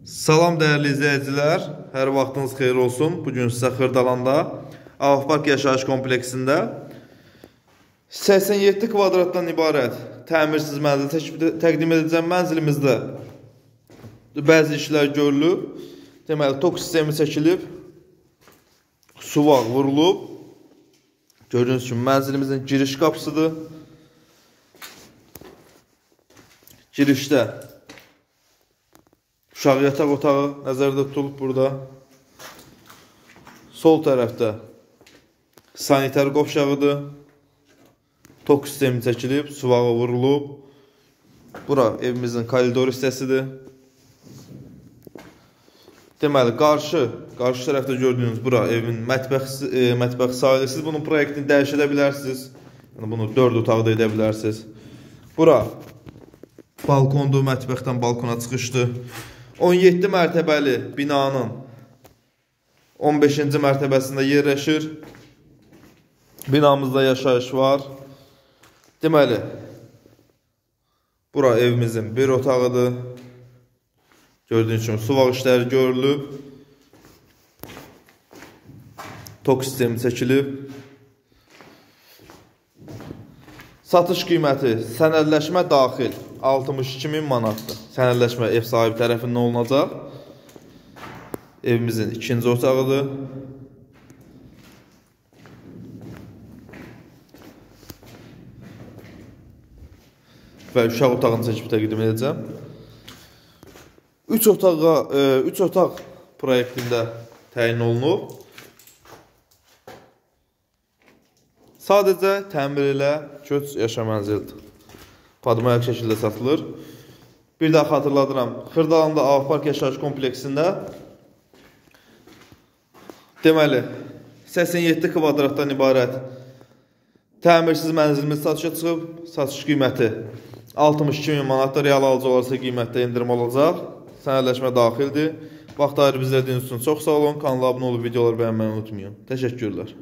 Salam dəyərli izləyicilər, hər vaxtınız xeyir olsun. Bugün sizə Xırdalanda Avapark yaşayış kompleksində 87 kvadratdan ibarət təmirsiz mənzil təqdim edəcəm. Mənzilimizdə bəzi işlər görülüb. Deməli, tok sistemi çəkilib, suvaq vurulub. Gördüyünüz kimi mənzilimizin giriş qapısıdır. Girişdə uşaq yataq otağı nəzərdə tutulub burada. Sol tərəfdə sanitar qovşağıdır. Tok sistemi çəkilib, suvağı vurulub. Bura evimizin koridor hissəsidir. Deməli, qarşı tərəfdə gördüyünüz bura evin mətbəx sahiləsidir. Bunun proyektini dəyişə bilərsiniz. Yəni, bunu 4 otaqda edə bilərsiniz. Bura balkondur, mətbəxdən balkona çıxışdır. 17 mərtəbəli binanın 15-ci mərtəbəsində yerləşir. Binamızda yaşayış var. Deməli, bura evimizin bir otağıdır. Gördüyünüz kimi suvaq işləri görülüb. Tok sistemi çəkilib. Satış qiyməti sənədləşmə daxil 62.000 manatdır. Sənədləşmə ev sahibi tərəfindən olunacaq. Evimizin ikinci otağıdır. Və uşaq otağını çəkib təqdim edəcəm. 3 otaq proyektində təyin olunub. Sadəcə təmir ilə köç yaşa mənzildir. Padmayaq şəkildə satılır. Bir daha xatırladıram. Xırdalanda Avapark yaşayış kompleksində deməli 87 kvadratdan ibarət təmirsiz mənzilimiz satışa çıxıb. Satış qiyməti 62.000 manatdır. Real alıcı olarsa qiymətdə indirim olacaq. Sənədləşmə daxildir. Vaxt ayırıb izlədiyiniz üçün çox sağ olun. Kanala abunə olub videoları bəyənməyi unutmayın. Təşəkkürlər.